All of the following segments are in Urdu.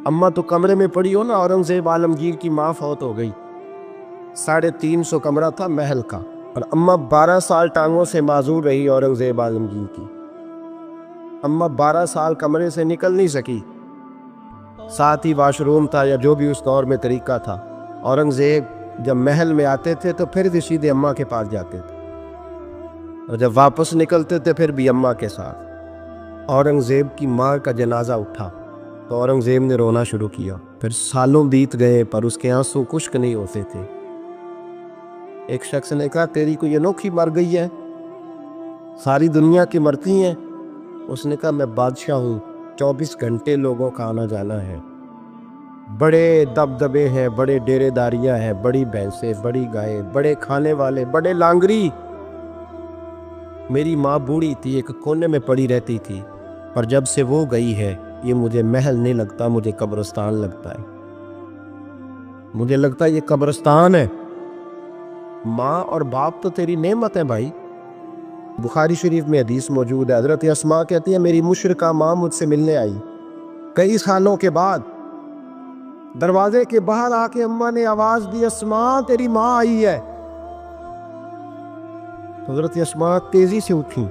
اماں تو کمرے میں پڑی ہو نا، اورنگزیب عالمگیر کی ماں فوت ہو گئی، 350 کمرہ تھا محل کا، اور اماں 12 سال ٹانگوں سے معذور رہی اورنگزیب عالمگیر کی۔ اماں 12 سال کمرے سے نکل نہیں سکی، ساتھ ہی واش روم تھا یا جو بھی اس دور میں طریقہ تھا۔ اورنگزیب جب محل میں آتے تھے تو پھر بھی سیدھے اماں کے پاس جاتے تھے، اور جب واپس نکلتے تھے پھر بھی اماں کے ساتھ۔ اورنگزیب کی ماں کا جنازہ اٹھا تو اورنگزیب نے رونا شروع کیا، پھر سالوں بیت گئے پر اس کے آنسو خشک نہیں ہوتے تھے۔ ایک شخص نے کہا تیری کوئی انوکھی مر گئی ہے، ساری دنیا کی مرتی ہیں؟ اس نے کہا میں بادشاہ ہوں، 24 گھنٹے لوگوں کا آنا جانا ہے، بڑے دبدبے ہیں، بڑے ڈیرے داریاں ہیں، بڑی بھینسیں، بڑی گائے، بڑے کھانے والے، بڑے لانگری۔ میری ماں بوڑھی تھی، ایک کونے میں پڑی رہتی تھی، پر جب سے وہ گئی ہے یہ مجھے محل نہیں لگتا، مجھے قبرستان لگتا ہے، مجھے لگتا ہے یہ قبرستان ہے۔ ماں اور باپ تو تیری نعمت ہے بھائی۔ بخاری شریف میں حدیث موجود ہے، حضرت اسماء کہتی ہے میری مشرکہ ماں مجھ سے ملنے آئی کئی سالوں کے بعد، دروازے کے باہر آ کے اماں نے آواز دی اسماء تیری ماں آئی ہے۔ حضرت اسماء تیزی سے اٹھی،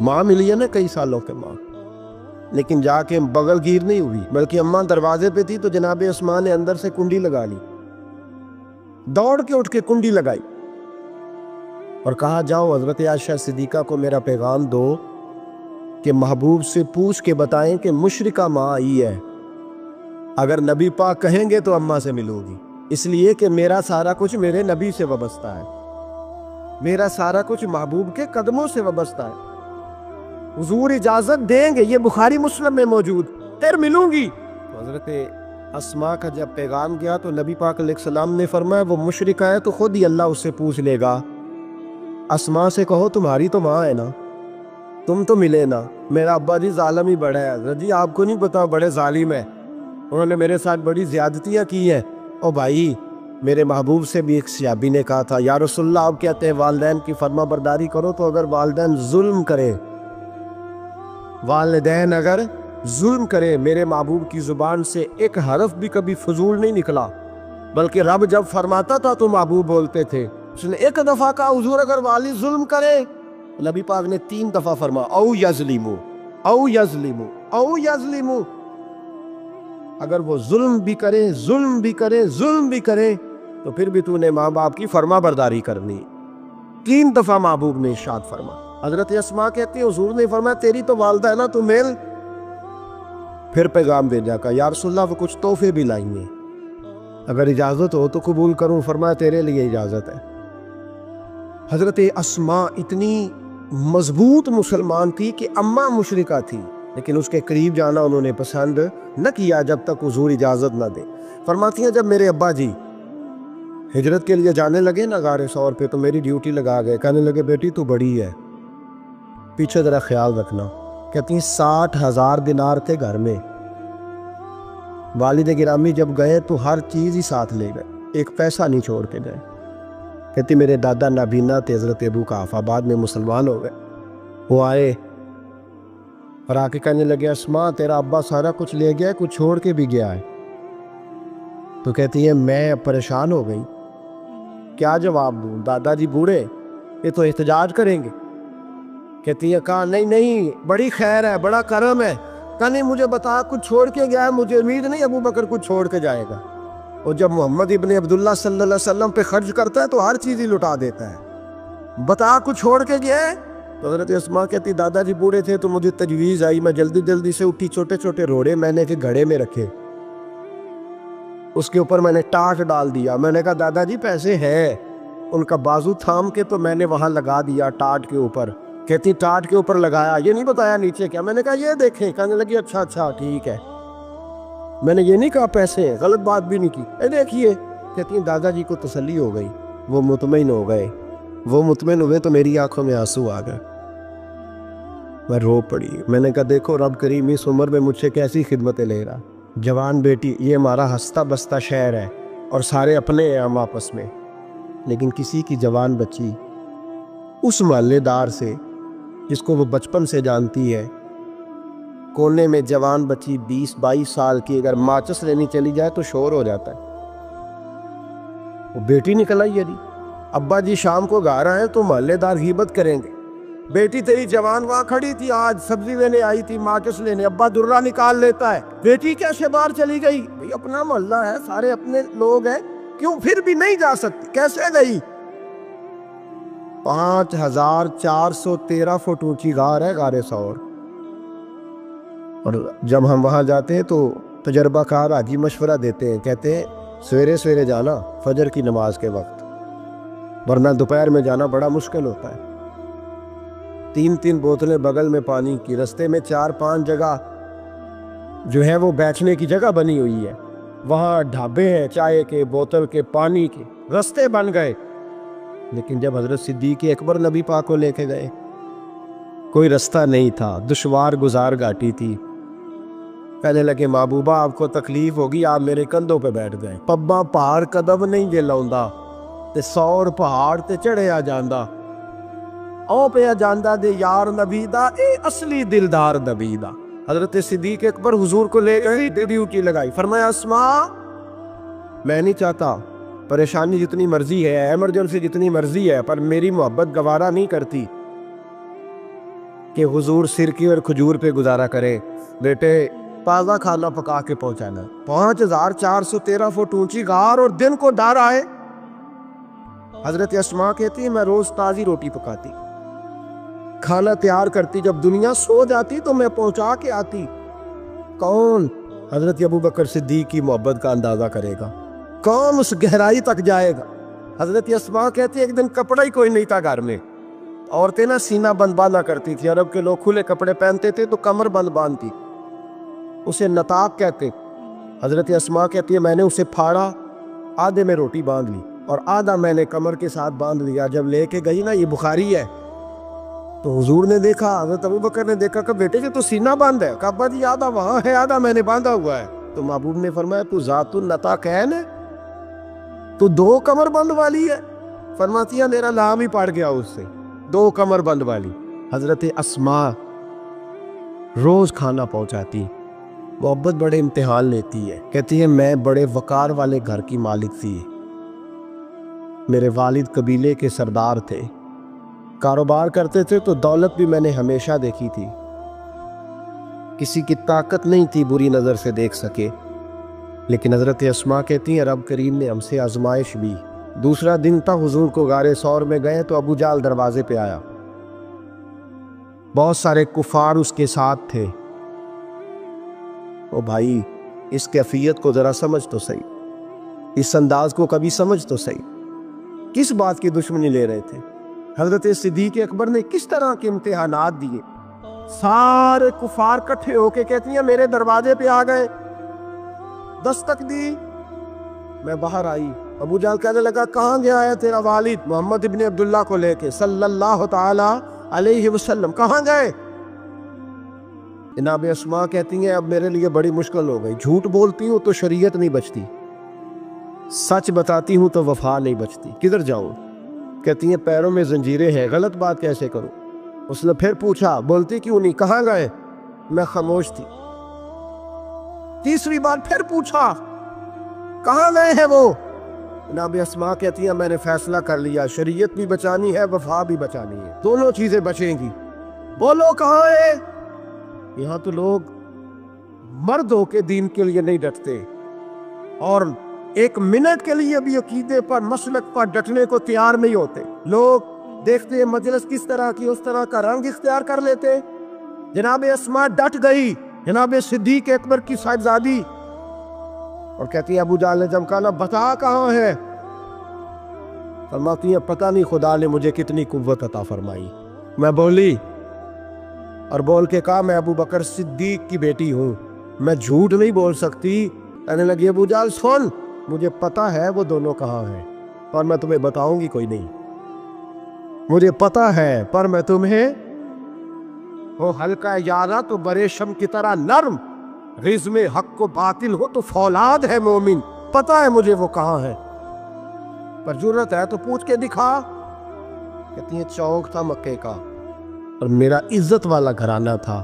ماں ملی ہے نا کئی سالوں کے بعد، لیکن جا کے بغل گیر نہیں ہوئی، بلکہ اماں دروازے پہ تھی تو جناب اسماء نے اندر سے کنڈی لگا لی، دوڑ کے اٹھ کے کنڈی لگائی اور کہا جاؤ حضرت عائشہ صدیقہ کو میرا پیغام دو کہ محبوب سے پوچھ کے بتائیں کہ مشرکہ ماں آئی ہے، اگر نبی پاک کہیں گے تو اماں سے ملو گی، اس لیے کہ میرا سارا کچھ میرے نبی سے وابستہ ہے، میرا سارا کچھ محبوب کے قدموں سے وابستہ ہے، حضور اجازت دیں گے، یہ بخاری مسلم میں موجود، پھر ملوں گی۔ تو حضرت اسماء کا جب پیغام گیا تو نبی پاک علیہ السلام نے فرمایا وہ مشرکہ ہے تو خود ہی اللہ اس سے پوچھ لے گا، اسماء سے کہو تمہاری تو ماں ہے نا، تم تو ملے نا، میرا ابا جی ظالم ہی بڑا ہے حضرت جی، آپ کو نہیں پتا بڑے ظالم ہے، انہوں نے میرے ساتھ بڑی زیادتیاں کی ہیں۔ او بھائی میرے محبوب سے بھی ایک صحابی نے کہا تھا یا رسول اللہ آپ کہتے ہیں والدین کی فرما برداری کرو، تو اگر والدین ظلم کرے، والدین اگر ظلم کرے، میرے محبوب کی زبان سے ایک حرف بھی کبھی فضول نہیں نکلا، بلکہ رب جب فرماتا تھا تو محبوب بولتے تھے، اس نے ایک دفعہ کہا حضور اگر والد ظلم کرے، نبی پاک نے 3 دفعہ فرما او یظلمو او یظلمو او یظلمو، اگر وہ ظلم بھی کرے ظلم بھی کرے ظلم بھی کرے تو پھر بھی تو نے ماں باپ کی فرما برداری کرنی۔ 3 دفعہ محبوب نے ارشاد فرما۔ حضرت اسماء کہتی ہے حضور نے فرمایا تیری تو والدہ ہے نا، تو مل۔ پھر پیغام بھیجا کہ یا رسول اللہ وہ کچھ تحفے بھی لائیں گے، اگر اجازت ہو تو قبول کروں، فرمایا تیرے لیے اجازت ہے۔ حضرت اسماء اتنی مضبوط مسلمان تھی کہ اماں مشرکہ تھی، لیکن اس کے قریب جانا انہوں نے پسند نہ کیا جب تک حضور اجازت نہ دے۔ فرماتی ہیں جب میرے ابا جی ہجرت کے لیے جانے لگے نا غار ثور پہ تو میری ڈیوٹی لگا گئے، کہنے لگے بیٹی تو بڑی ہے، پیچھے ذرا خیال رکھنا۔ کہتی ہیں 60,000 دینار تھے گھر میں، والد گرامی جب گئے تو ہر چیز ہی ساتھ لے گئے، ایک پیسہ نہیں چھوڑ کے گئے۔ کہتی میرے دادا نابینا تھے حضرت ابو قحافہ، بعد میں مسلمان ہو گئے، وہ آئے اور آ کے کہنے لگے اسماء تیرا ابا سارا کچھ لے گیا ہے، کچھ چھوڑ کے بھی گیا ہے۔ تو کہتی ہے میں پریشان ہو گئی، کیا جواب دوں، دادا جی بوڑھے یہ تو احتجاج کریں گے۔ کہتی ہے کہا نہیں نہیں بڑی خیر ہے، بڑا کرم ہے، کہا نہیں مجھے بتا کچھ چھوڑ کے گیا ہے، مجھے امید نہیں ابو بکر کچھ چھوڑ کے جائے گا، اور جب محمد ابن عبداللہ صلی اللہ علیہ وسلم پہ خرچ کرتا ہے تو ہر چیز ہی لٹا دیتا ہے، بتا کچھ چھوڑ کے گیا ہے۔ تو حضرت اسماء کہتی دادا جی بوڑھے تھے تو مجھے تجویز آئی، میں جلدی جلدی سے اٹھی، چھوٹے چھوٹے روڑے میں نے گھڑے میں رکھے، اس کے اوپر میں نے ٹاٹ ڈال دیا، میں نے کہا دادا جی پیسے ہیں، ان کا بازو تھام کے تو میں نے وہاں لگا دیا ٹاٹ کے اوپر۔ کہتی ٹاٹ کے اوپر لگایا، یہ نہیں بتایا نیچے کیا، میں نے کہا یہ دیکھیں، کہنے لگی اچھا اچھا ٹھیک ہے، میں نے یہ نہیں کہا پیسے ہیں، غلط بات بھی نہیں کی، اے دیکھیے۔ کہتی ہیں دادا جی کو تسلی ہو گئی، وہ مطمئن ہو گئے، وہ مطمئن ہوئے تو میری آنکھوں میں آنسو آ گئے، میں رو پڑی۔ میں نے کہا دیکھو رب کریم اس عمر میں مجھ سے کیسی خدمتیں لے رہا، جوان بیٹی، یہ ہمارا ہستا بستا شہر ہے اور سارے اپنے ہیں ہم آپس میں، لیکن کسی کی جوان بچی اس محلے دار سے جس کو وہ بچپن سے جانتی ہے، کونے میں جوان بچی 20-22 سال کی اگر ماچس لینی چلی جائے تو شور ہو جاتا ہے. وہ بیٹی نکل آئی ہے جی، ابا جی شام کو گھر آئے تو محلے دار غیبت کریں گے، بیٹی تیری جوان وہاں کھڑی تھی، آج سبزی لینے آئی تھی ماچس لینے، ابا درا نکال لیتا ہے، بیٹی کیسے باہر چلی گئی؟ بھئی اپنا محلہ ہے، سارے اپنے لوگ ہیں، کیوں پھر بھی نہیں جا سکتی؟ کیسے گئی؟ 5413 فٹ اونچی غار ہے غار ثور. اور جب ہم وہاں جاتے ہیں تو تجربہ کار حاجی مشورہ دیتے ہیں، کہتے ہیں سویرے سویرے جانا فجر کی نماز کے وقت، ورنہ دوپہر میں جانا بڑا مشکل ہوتا ہے. 3 بوتلیں بغل میں پانی کی، رستے میں 4-5 جگہ جو ہے وہ بیٹھنے کی جگہ بنی ہوئی ہے، وہاں ڈھابے ہیں چائے کے، بوتل کے، پانی کے، رستے بن گئے. لیکن جب حضرت صدیق اکبر نبی پاک کو لے کے گئے کوئی رستہ نہیں تھا، دشوار گزار گھاٹی تھی. کہنے لگے محبوبہ آپ کو تکلیف ہوگی، آپ میرے کندھوں پہ بیٹھ گئے، پبا پہاڑ قدم نہیں جے لاؤندا تے 100 پہاڑ تے چڑھیا جاندا، او پہ جاندا دے یار نبی دا، اے اصلی دلدار نبی دا. حضرت صدیق اکبر حضور کو لے گئی، ڈیوٹی لگائی، فرمایا اسماء میں نہیں چاہتا، پریشانی جتنی مرضی ہے، ایمرجنسی جتنی مرضی ہے، پر میری محبت گوارا نہیں کرتی کہ حضور سرکی اور کھجور پہ گزارا کرے، بیٹے تازہ کھانا پکا کے پہنچانا. 5413 فٹ اونچی غار اور دن کو ڈر آئے. حضرت اسماء کہتی ہے میں روز تازی روٹی پکاتی، کھانا تیار کرتی، جب دنیا سو جاتی تو میں پہنچا کے آتی. کون حضرت ابوبکر صدیق کی محبت کا اندازہ کرے گا؟ کون اس گہرائی تک جائے گا؟ حضرت اسماء کہتی ہے ایک دن کپڑا ہی کوئی نہیں تھا گھر میں، عورتیں نا سینہ بند باندھا کرتی تھی، عرب کے لوگ کھلے کپڑے پہنتے تھے تو کمر بند باندھتی، اسے نطاق کہتے. حضرت اسماء کہتی ہے میں نے اسے پھاڑا، آدھے میں روٹی باندھ لی اور آدھا میں نے کمر کے ساتھ باندھ لیا. جب لے کے گئی نا، یہ بخاری ہے، تو حضور نے دیکھا، حضرت ابوبکر نے دیکھا کہ بیٹے تو سینہ باندھ ہے، کہا ابا جی آدھا وہاں ہے آدھا میں نے باندھا ہوا ہے. تو محبوب نے فرمایا تو ذات النطاق ہے نا، تو 2 کمر بند والی ہے؟ فرماتی ہے میرا نام ہی پڑ گیا اس سے، 2 کمر بند والی. حضرت اسماء روز کھانا پہنچاتی، محبت بڑے امتحان لیتی ہے. کہتی ہے میں بڑے وقار والے گھر کی مالک تھی، میرے والد قبیلے کے سردار تھے، کاروبار کرتے تھے تو دولت بھی میں نے ہمیشہ دیکھی تھی، کسی کی طاقت نہیں تھی بری نظر سے دیکھ سکے. لیکن حضرت اسماء کہتی ہیں رب کریم نے ہم سے آزمائش بھی. دوسرا دن تھا، حضور کو غار ثور میں گئے تو ابو جہل دروازے پہ آیا، بہت سارے کفار اس کے ساتھ تھے. او بھائی اس کیفیت کو ذرا سمجھ تو صحیح، اس انداز کو کبھی سمجھ تو صحیح، کس بات کی دشمنی لے رہے تھے؟ حضرت صدیق اکبر نے کس طرح کے امتحانات دیے؟ سارے کفار کٹھے ہو کے کہتی ہیں میرے دروازے پہ آ گئے، دستک دی، میں باہر آئی. ابو جہل کہنے لگا کہاں گیا ہے تیرا والد محمد ابن عبداللہ کو لے کے صلی اللہ تعالی علیہ وسلم، کہاں گئے؟ جناب اسماء کہتی ہیں اب میرے لیے بڑی مشکل ہو گئی، جھوٹ بولتی ہوں تو شریعت نہیں بچتی، سچ بتاتی ہوں تو وفا نہیں بچتی، کدھر جاؤں؟ کہتی ہیں پیروں میں زنجیریں ہیں، غلط بات کیسے کروں؟ اس نے پھر پوچھا بولتی کیوں نہیں، کہاں گئے؟ میں خاموش تھی. تیسری بار پھر پوچھا کہاں گئے ہیں وہ؟ جناب اسماء کہتی ہیں میں نے فیصلہ کر لیا، شریعت بھی بچانی ہے وفا بھی بچانی ہے، دونوں چیزیں بچیں گی. بولو کہاں ہے؟ یہاں تو لوگ مرد ہو کے دین کے لیے نہیں ڈٹتے، اور 1 منٹ کے لیے بھی عقیدے پر مسلک پر ڈٹنے کو تیار نہیں ہوتے. لوگ دیکھتے ہیں مجلس کس طرح کی، اس طرح کا رنگ اختیار کر لیتے. جناب اسماء ڈٹ گئی، جناب صدیق اکبر کی صاحبزادی، اور کہتی ہے ابو جہل نے جب کہا بتا کہاں ہے؟ فرماتی ہیں پتہ نہیں خدا نے مجھے کتنی قوت عطا فرمائی، میں بولی اور بول کے کہا میں ابو بکر صدیق کی بیٹی ہوں، میں جھوٹ نہیں بول سکتی. کہنے لگی ابو جہل سن، مجھے پتا ہے وہ دونوں کہاں ہیں، اور میں تمہیں بتاؤں گی کوئی نہیں، مجھے پتا ہے، پر میں تمہیں وہ ہلکا یارا تو بریشم کی طرح نرم، رزم حق کو باطل ہو تو فولاد ہے مومن، پتا ہے مجھے وہ کہاں ہے، پر جرت ہے تو پوچھ کے دکھا. کہتی ہیں چوک تھا مکے کا اور میرا عزت والا گھرانہ تھا،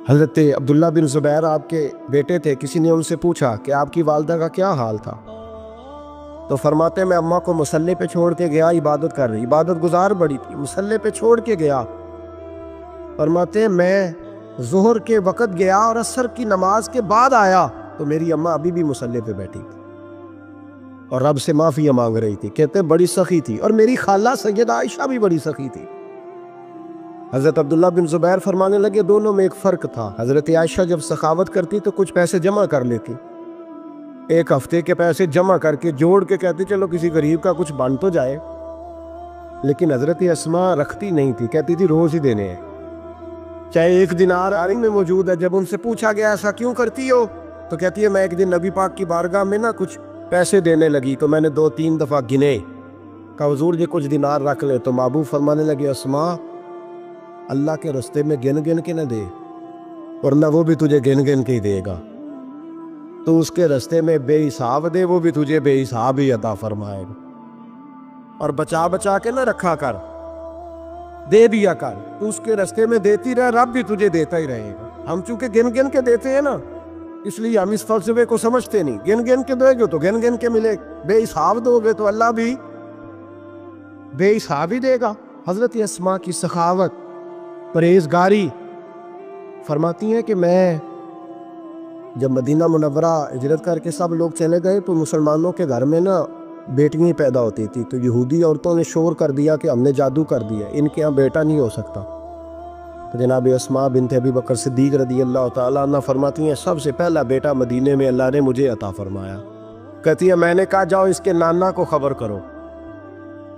حضرت عبداللہ بن زبیر آپ کے بیٹے تھے. کسی نے ان سے پوچھا کہ آپ کی والدہ کا کیا حال تھا؟ تو فرماتے ہیں میں اماں کو مصلی پہ چھوڑ کے گیا, عبادت کر رہی, عبادت گزار بڑی تھی, مصلی پہ چھوڑ کے گیا. فرماتے ہیں میں ظہر کے وقت گیا اور عصر کی نماز کے بعد آیا تو میری اماں ابھی بھی مصلی پہ بیٹھی تھی اور رب سے معافی مانگ رہی تھی. کہتے ہیں بڑی سخی تھی, اور میری خالہ سیدہ عائشہ بھی بڑی سخی تھی. حضرت عبداللہ بن زبیر فرمانے لگے دونوں میں ایک فرق تھا. حضرت عائشہ جب سخاوت کرتی تو کچھ پیسے جمع کر لیتی, ایک ہفتے کے پیسے جمع کر کے جوڑ کے کہتی چلو کسی غریب کا کچھ بن تو جائے. لیکن حضرت اسماء رکھتی نہیں تھی, کہتی تھی روز ہی دینے ہیں, چاہے ایک دینار آرنگ میں موجود ہے. جب ان سے پوچھا گیا ایسا کیوں کرتی ہو تو کہتی ہے میں ایک دن نبی پاک کی بارگاہ میں نا کچھ پیسے دینے لگی تو میں نے 2-3 دفعہ گنے, کہا حضور یہ کچھ دینار رکھ لے. تو محبوب فرمانے لگے اسماء اللہ کے رستے میں گن گن کے نہ دے, ورنہ وہ بھی تجھے گن گن کے ہی دے گا. تو اس کے رستے میں بے حساب دے, وہ بھی تجھے بے حساب ہی عطا فرمائے گا. اور بچا بچا کے نہ رکھا کر, دے دیا کر. تو اس کے رستے میں دیتی رہ, رب بھی تجھے دیتا ہی رہے گا. ہم چونکہ گن گن کے دیتے ہیں نا, اس لیے ہم اس فلسفے کو سمجھتے نہیں. گن گن کے دو گے تو گن گن کے ملے, بے حساب دو گے تو اللہ بھی بے حساب ہی دے گا. حضرت اسماء کی سخاوت, پرہیزگاری. فرماتی ہیں کہ میں جب مدینہ منورہ ہجرت کر کے سب لوگ چلے گئے تو مسلمانوں کے گھر میں نا بیٹیاں پیدا ہوتی تھی. تو یہودی عورتوں نے شور کر دیا کہ ہم نے جادو کر دیا, ان کے ہاں بیٹا نہیں ہو سکتا. تو جناب اسماء بنت ابی بکر صدیق رضی اللہ تعالیٰ عنہ فرماتی ہیں سب سے پہلا بیٹا مدینے میں اللہ نے مجھے عطا فرمایا. کہتی ہے میں نے کہا جاؤ اس کے نانا کو خبر کرو.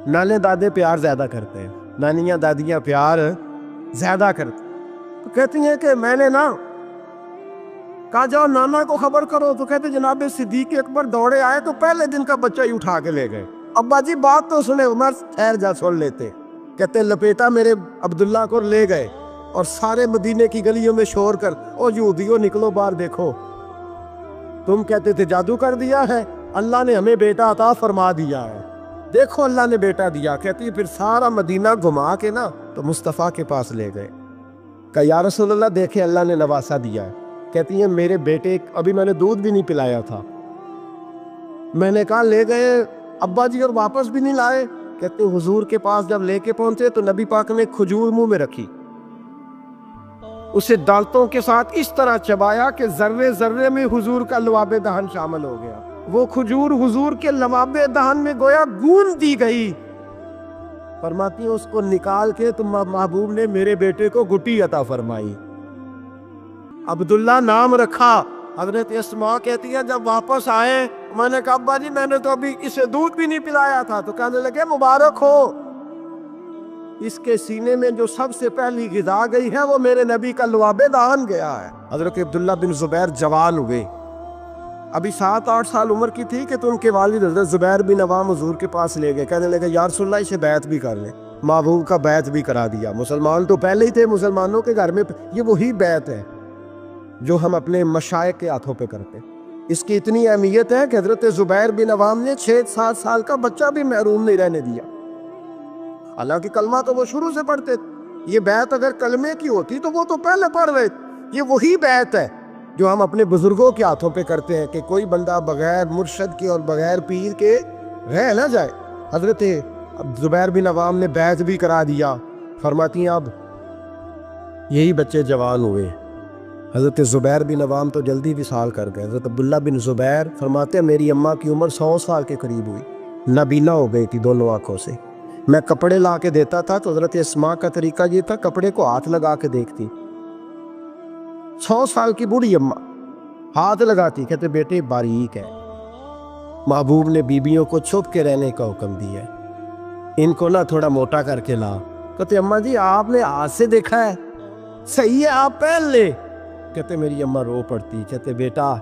نانے دادے پیار زیادہ کرتے ہیں, نانیاں دادیاں پیار زیادہ کرتے. تو کہتی ہیں کہ میں نے نا کہا جاؤ نانا کو خبر کرو. تو کہتے جناب صدیق اکبر دوڑے آئے تو پہلے دن کا بچہ ہی اٹھا کے لے گئے. ابا جی بات تو سنے, عمر ٹھہر جا سن لیتے. کہتے لپیٹا میرے عبداللہ کو لے گئے اور سارے مدینے کی گلیوں میں شور کر او یہودیوں نکلو باہر دیکھو, تم کہتے تھے جادو کر دیا ہے, اللہ نے ہمیں بیٹا عطا فرما دیا ہے, دیکھو اللہ نے بیٹا دیا. کہتی پھر سارا مدینہ گھما کے نا تو مصطفیٰ کے پاس لے گئے. کہا یا رسول اللہ دیکھیں اللہ نے نواسا دیا ہے. کہتی ہیں میرے بیٹے ابھی میں نے دودھ بھی نہیں پلایا تھا. میں نے کہا لے گئے ابا جی اور واپس بھی نہیں لائے. کہتے ہیں حضور کے پاس جب لے کے پہنچے تو نبی پاک نے کھجور منہ میں رکھی, اسے دانتوں کے ساتھ اس طرح چبایا کہ ذرے ذرے میں حضور کا لعاب دہن شامل ہو گیا. وہ کھجور حضور کے لعاب دہن میں گویا گون دی گئی. فرماتی ہیں اس کو نکال کے تو محبوب نے میرے بیٹے کو گٹی عطا فرمائی, عبداللہ نام رکھا. حضرت اسماء کہتی ہے جب واپس آئے میں نے کہا ابا جی میں نے تو ابھی اسے دودھ بھی نہیں پلایا تھا. تو کہنے لگے مبارک ہو, اس کے سینے میں جو سب سے پہلی غذا گئی ہے وہ میرے نبی کا لعاب دہن گیا ہے. حضرت عبداللہ بن زبیر جوان ہوئے, ابھی 7-8 سال عمر کی تھی کہ تو ان کے والد حضرت زبیر بن عوام حضور کے پاس لے گئے. کہنے لگے یا رسول اللہ اسے بیعت بھی کر لیں. محبوب کا بیعت بھی کرا دیا. مسلمان تو پہلے ہی تھے, مسلمانوں کے گھر میں یہ وہی بیعت ہے جو ہم اپنے مشائخ کے ہاتھوں پہ کرتے. اس کی اتنی اہمیت ہے کہ حضرت زبیر بن عوام نے 6-7 سال کا بچہ بھی محروم نہیں رہنے دیا. حالانکہ کلمہ تو وہ شروع سے پڑھتے تھے. یہ بیعت اگر کلمے کی ہوتی تو وہ تو پہلے پڑھ رہے تھے. یہ وہی بیعت ہے جو ہم اپنے بزرگوں کے ہاتھوں پہ کرتے ہیں کہ کوئی بندہ بغیر مرشد کے اور بغیر پیر کے رہ نہ جائے. حضرت زبیر بن عوام نے بیعت بھی کرا دیا. فرماتی ہیں اب یہی بچے جوان ہوئے. حضرت زبیر بن عوام تو جلدی وصال کر گئے. حضرت عبداللہ بن زبیر فرماتے ہیں میری اماں کی عمر 100 سال کے قریب ہوئی, نابینا ہو گئی تھی دونوں آنکھوں سے. میں کپڑے لا کے دیتا تھا تو حضرت اسماء کا طریقہ یہ تھا کپڑے کو ہاتھ لگا کے دیکھتی. 100 سال کی بوڑھی اماں ہاتھ لگاتی, کہتے بیٹے باریک ہے. محبوب نے بیبیوں کو چھپ کے رہنے کا حکم دیا ہے, ان کو نہ تھوڑا موٹا کر کے لا. کہتے اماں جی آپ نے ہاتھ سے دیکھا ہے, صحیح ہے آپ پہن لے. کہتے میری اماں رو پڑتی. کہتے بیٹا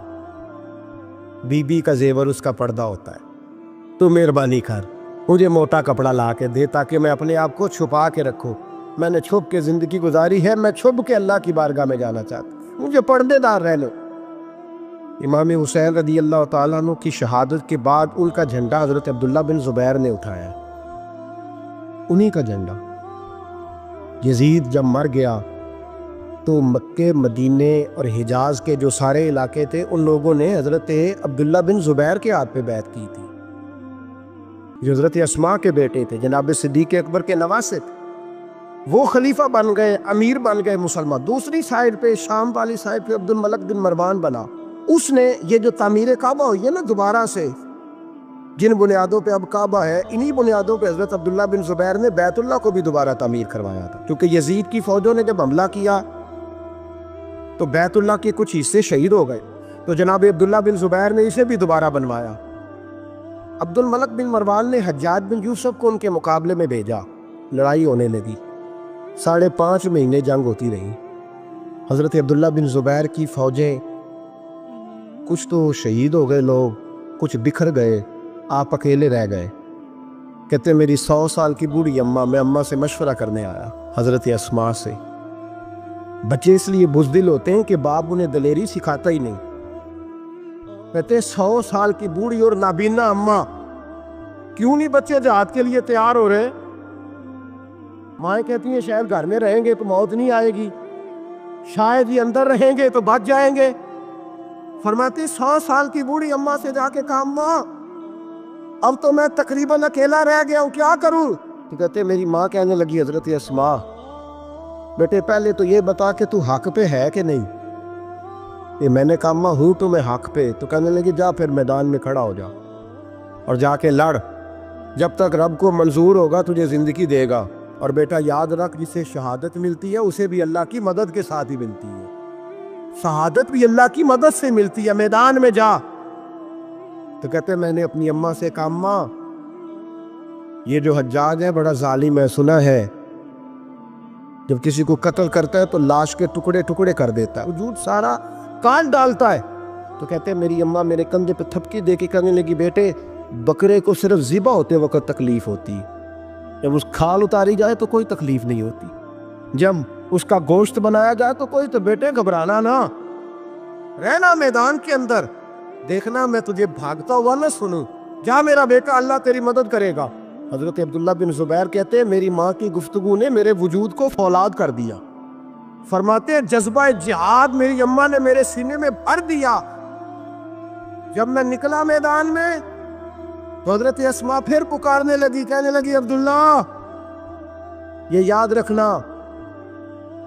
بی بی کا زیور اس کا پردہ ہوتا ہے, تو مہربانی کر مجھے موٹا کپڑا لا کے دے تاکہ میں اپنے آپ کو چھپا کے رکھوں. میں نے چھپ کے زندگی گزاری ہے, میں چھپ کے اللہ کی بارگاہ میں جانا چاہتا ہوں, مجھے پردے دار رہنے. امام حسین رضی اللہ تعالیٰ عنہ کی شہادت کے بعد ان کا جھنڈا حضرت عبداللہ بن زبیر نے اٹھایا, انہی کا جھنڈا. یزید جب مر گیا تو مکے مدینے اور حجاز کے جو سارے علاقے تھے ان لوگوں نے حضرت عبداللہ بن زبیر کے ہاتھ پہ بیعت کی تھی، جو حضرت اسماء کے بیٹے تھے، جناب صدیق اکبر کے نواسے تھے۔ وہ خلیفہ بن گئے، امیر بن گئے مسلمان۔ دوسری سائیڈ پہ شام والی سائیڈ پہ عبد الملک بن مروان بنا۔ اس نے یہ جو تعمیر کعبہ ہوئی ہے نا دوبارہ سے، جن بنیادوں پہ اب کعبہ ہے، انہی بنیادوں پہ حضرت عبداللہ بن زبیر نے بیت اللہ کو بھی دوبارہ تعمیر کروایا تھا، کیونکہ یزید کی فوجوں نے جب حملہ کیا تو بیت اللہ کے کچھ حصے شہید ہو گئے، تو جناب عبداللہ بن زبیر نے اسے بھی دوبارہ بنوایا۔ عبد الملک بن مروان نے حجاج بن یوسف کو ان کے مقابلے میں بھیجا، لڑائی ہونے لگی، 5.5 مہینے جنگ ہوتی رہی۔ حضرت عبداللہ بن زبیر کی فوجیں کچھ تو شہید ہو گئے، لوگ کچھ بکھر گئے، آپ اکیلے رہ گئے۔ کہتے میری 100 سال کی بوڑھی اماں، میں اماں سے مشورہ کرنے آیا، حضرت اسماء سے۔ بچے اس لیے بزدل ہوتے ہیں کہ باپ انہیں دلیری سکھاتا ہی نہیں۔ کہتے 100 سال کی بوڑھی اور نابینا اماں، کیوں نہیں بچے جہاد کے لیے تیار ہو رہے؟ مائیں کہتی ہیں شاید گھر میں رہیں گے تو موت نہیں آئے گی، شاید یہ اندر رہیں گے تو بچ جائیں گے۔ فرماتی 100 سال کی بوڑھی اماں سے جا کے کہا اماں اب تو میں تقریباً اکیلا رہ گیا ہوں، کیا کروں؟ تو کہتے میری ماں کہنے لگی حضرت اسماء بیٹے پہلے تو یہ بتا کہ تو حق پہ ہے کہ نہیں؟ یہ میں نے کہا اماں ہوں تو میں حق پہ۔ تو کہنے لگی جا پھر میدان میں کھڑا ہو جا اور جا کے لڑ، جب تک رب کو منظور ہوگا تجھے زندگی دے گا، اور بیٹا یاد رکھ جسے شہادت ملتی ہے اسے بھی اللہ کی مدد کے ساتھ ہی ملتی ہے، شہادت بھی اللہ کی مدد سے ملتی ہے، میدان میں جا۔ تو کہتے میں نے اپنی اماں سے کہا اماں یہ جو حجاج ہے بڑا ظالم ہے، سنا ہے جب کسی کو قتل کرتا ہے تو لاش کے ٹکڑے ٹکڑے کر دیتا ہے، وجود سارا کاٹ ڈالتا ہے۔ تو کہتے میری اماں میرے کندھے پہ تھپکی دے کے کہنے لگی بیٹے بکرے کو صرف ذبح ہوتے وقت تکلیف ہوتی ہے، جب اس کھال اتاری جائے تو کوئی تکلیف نہیں ہوتی، جب اس کا گوشت بنایا جائے تو کوئی، تو بیٹے گھبرانا نہ، رہنا میدان کے اندر، دیکھنا میں تجھے بھاگتا ہوا نہ سنوں، جا میرا بیٹا اللہ تیری مدد کرے گا۔ حضرت عبداللہ بن زبیر کہتے ہیں میری ماں کی گفتگو نے میرے وجود کو فولاد کر دیا۔ فرماتے ہیں جذبہ جہاد میری اماں نے میرے سینے میں بھر دیا۔ جب میں نکلا میدان میں تو حضرت اسماء پھر پکارنے لگی، کہنے لگی عبداللہ یہ یاد رکھنا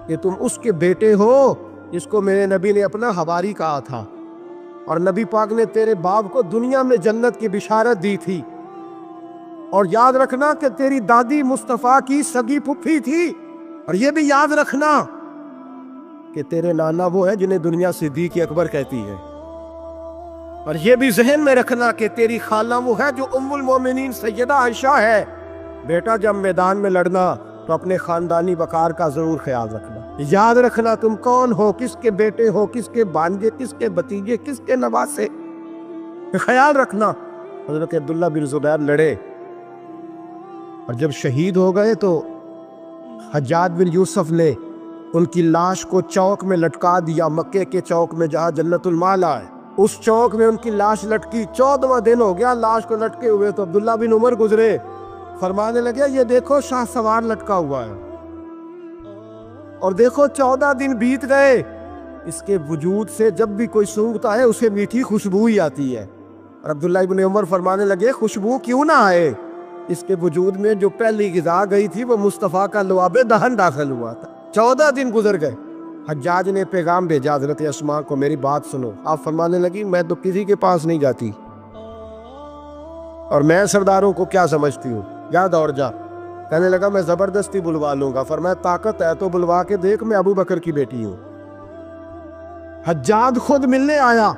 کہ تم اس کے بیٹے ہو جس کو میرے نبی نے اپنا حواری کہا تھا، اور نبی پاک نے تیرے باپ کو دنیا میں جنت کی بشارت دی تھی، اور یاد رکھنا کہ تیری دادی مصطفیٰ کی سگی پھپھی تھی، اور یہ بھی یاد رکھنا کہ تیرے نانا وہ ہے جنہیں دنیا صدیق اکبر کہتی ہے، اور یہ بھی ذہن میں رکھنا کہ تیری خالہ وہ ہے جو ام المومنین سیدہ عائشہ ہے۔ بیٹا جب میدان میں لڑنا تو اپنے خاندانی وقار کا ضرور خیال رکھنا، یاد رکھنا تم کون ہو، کس کے بیٹے ہو، کس کے بھانجے، کس کے بھتیجے، کس کے نواسے، خیال رکھنا۔ حضرت عبداللہ بن زبیر لڑے اور جب شہید ہو گئے تو حجاج بن یوسف نے ان کی لاش کو چوک میں لٹکا دیا، مکے کے چوک میں جہاں جنت المالا ہے، اس چوک میں ان کی لاش لٹکی۔ 14واں دن ہو گیا لاش کو لٹکے ہوئے، تو عبداللہ بن عمر گزرے، فرمانے لگے یہ دیکھو شاہ سوار لٹکا ہوا ہے، اور دیکھو 14 دن بیت گئے، اس کے وجود سے جب بھی کوئی سونگتا ہے اسے میٹھی خوشبو ہی آتی ہے۔ اور عبداللہ بن عمر فرمانے لگے خوشبو کیوں نہ آئے، اس کے وجود میں جو پہلی غذا گئی تھی وہ مصطفیٰ کا لعاب دہن داخل ہوا تھا۔ 14 دن گزر گئے، حجاج نے پیغام بھیجا حضرت اسماء کو میری بات سنو۔ آپ فرمانے لگی میں تو کسی کے پاس نہیں جاتی، اور میں سرداروں کو کیا سمجھتی ہوں، جا دوڑ جا۔ کہنے لگا میں زبردستی بلوا لوں گا۔ فرمایا طاقت ہے تو بلوا کے دیکھ، میں ابو بکر کی بیٹی ہوں۔ حجاج خود ملنے آیا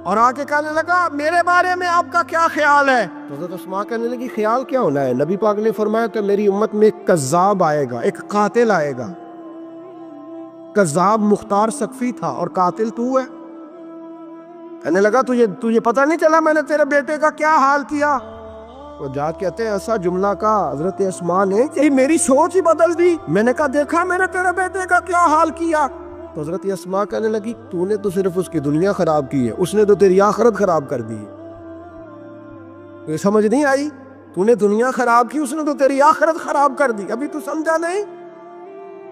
اور آ کے کہنے لگا میرے بارے میں آپ کا کیا خیال ہے؟ تو حضرت اسماء کہنے لگی خیال کیا ہونا ہے، نبی پاک نے فرمایا کہ میری امت میں ایک کذاب آئے گا، ایک قاتل آئے گا۔ کذاب مختار سقفی تھا اور قاتل تو ہے۔ کہنے لگا تجھے پتہ نہیں چلا میں نے تیرے بیٹے کا کیا حال کیا؟ وہ جا کہتے ہیں ایسا جملہ کا حضرت اسماء نے کہ میری سوچ ہی بدل دی۔ میں نے کہا دیکھا میں نے تیرے بیٹے کا کیا حال کیا؟ تو حضرت اسماء کہنے لگی تو نے تو صرف اس کی دنیا خراب کی ہے، اس نے تو تیری آخرت خراب کر دی ہے۔ یہ سمجھ نہیں آئی؟ تو نے دنیا خراب کی، اس نے تو تیری آخرت خراب کر دی، ابھی تو سمجھا نہیں؟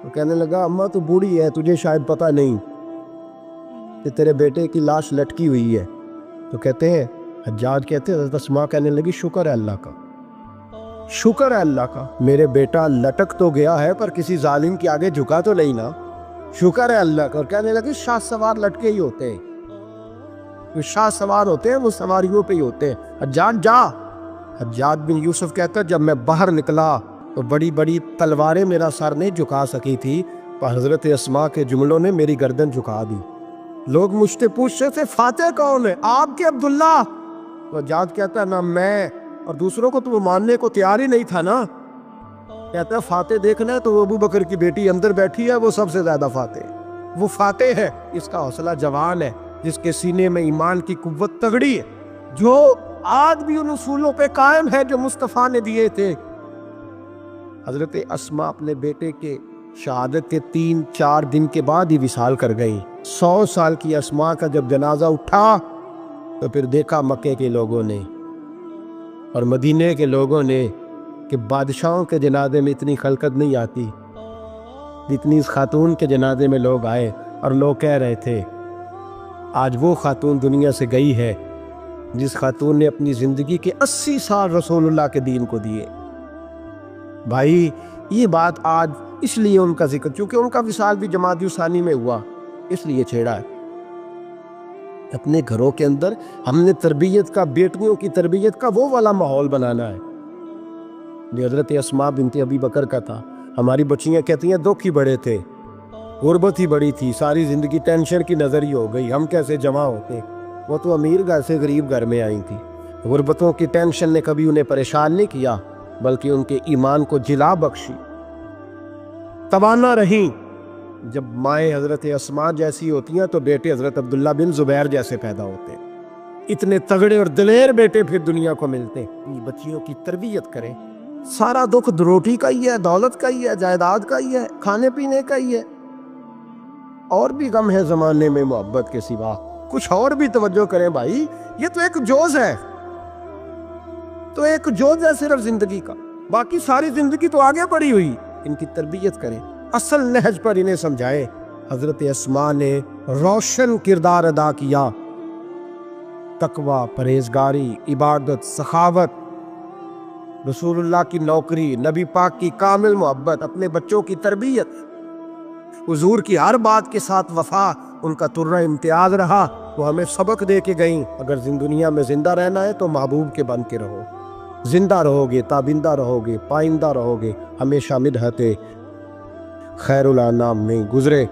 تو کہنے لگا اماں تو بوڑھی ہے، تجھے شاید پتہ نہیں کہ تیرے بیٹے کی لاش لٹکی ہوئی ہے۔ تو کہتے ہیں حجاج کہتے ہیں حضرت اسماء کہنے لگی شکر ہے اللہ کا، شکر ہے اللہ کا، میرے بیٹا لٹک تو گیا ہے پر کسی ظالم کے آگے جھکا تو نہیں نا، شکر ہے اللہ کا۔ اور کہنے لگی شاہ سوار لٹکے ہی ہوتے ہیں، جو شاہ سوار ہوتے ہیں وہ سواریوں پہ ہی ہوتے ہیں، حجاج جا۔ حجاج بن یوسف کہتا ہے جب میں باہر نکلا تو بڑی بڑی تلواریں میرا سر نہیں جھکا سکی تھی، پر حضرت اسماء کے جملوں نے میری گردن جھکا دی۔ لوگ مجھ سے پوچھتے تھے فاتح کون ہے؟ آپ کے عبداللہ۔ تو حجاج کہتا ہے نہ میں اور دوسروں کو تو وہ ماننے کو تیار ہی نہیں تھا نا۔ کہتا ہے فاتح دیکھنا ہے تو وہ ابو بکر کی بیٹی اندر بیٹھی ہے، وہ سب سے زیادہ فاتح ہے، وہ فاتح ہے، اس کا حوصلہ جوان ہے، جس کے سینے میں ایمان کی قوت تگڑی ہے، جو آج بھی ان اصولوں پہ قائم ہے جو مصطفیٰ نے دیے تھے۔ حضرت اسماء اپنے بیٹے کے شہادت کے 3-4 دن کے بعد ہی وصال کر گئی۔ 100 سال کی اسماء کا جب جنازہ اٹھا تو پھر دیکھا مکے کے لوگوں نے اور مدینے کے لوگوں نے کہ بادشاہوں کے جنازے میں اتنی خلقت نہیں آتی جتنی اس خاتون کے جنازے میں لوگ آئے، اور لوگ کہہ رہے تھے آج وہ خاتون دنیا سے گئی ہے جس خاتون نے اپنی زندگی کے 80 سال رسول اللہ کے دین کو دیے۔ بھائی یہ بات آج اس لیے ان کا ذکر، چونکہ ان کا وصال بھی جمادی الثانی میں ہوا، اس لیے چھیڑا ہے۔ اپنے گھروں کے اندر ہم نے تربیت کا، بیٹیوں کی تربیت کا وہ والا ماحول بنانا ہے جو حضرت اسماء بنت ابی بکر کا تھا۔ ہماری بچیاں کہتی ہیں دکھ ہی بڑے تھے، غربت ہی بڑی تھی، ساری زندگی ٹینشن کی نظر ہی ہو گئی، ہم کیسے جمع ہوتے۔ وہ تو امیر گھر سے غریب گھر میں آئی تھی، غربتوں کی ٹینشن نے کبھی انہیں پریشان نہیں کیا بلکہ ان کے ایمان کو جلا بخشی، توانا رہیں۔ جب مائیں حضرت اسماء جیسی ہوتی ہیں تو بیٹے حضرت عبداللہ بن زبیر جیسے پیدا ہوتے ہیں۔ اتنے تگڑے اور دلیر بیٹے پھر دنیا کو ملتے ہیں۔ بچیوں کی تربیت کریں، سارا دکھ روٹی کا ہی ہے، دولت کا ہی ہے، جائیداد کا ہی ہے، کھانے پینے کا ہی ہے، اور بھی غم ہے زمانے میں محبت کے سوا، کچھ اور بھی توجہ کریں بھائی، یہ تو ایک جوز ہے، تو ایک جوز ہے صرف زندگی کا، باقی ساری زندگی تو آگے پڑی ہوئی۔ ان کی تربیت کریں، اصل نہج پر انہیں سمجھائیں۔ حضرت اسماء نے روشن کردار ادا کیا، تقوی، پرہیزگاری، عبادت، سخاوت، رسول اللہ کی نوکری، نبی پاک کی کامل محبت، اپنے بچوں کی تربیت، حضور کی ہر بات کے ساتھ وفا ان کا ترہ امتیاز رہا۔ وہ ہمیں سبق دے کے گئیں اگر دنیا میں زندہ رہنا ہے تو محبوب کے بن کے رہو، زندہ رہو گے، تابندہ رہو گے، پائندہ رہو گے، ہمیشہ مدحت خیر الانام میں گزرے۔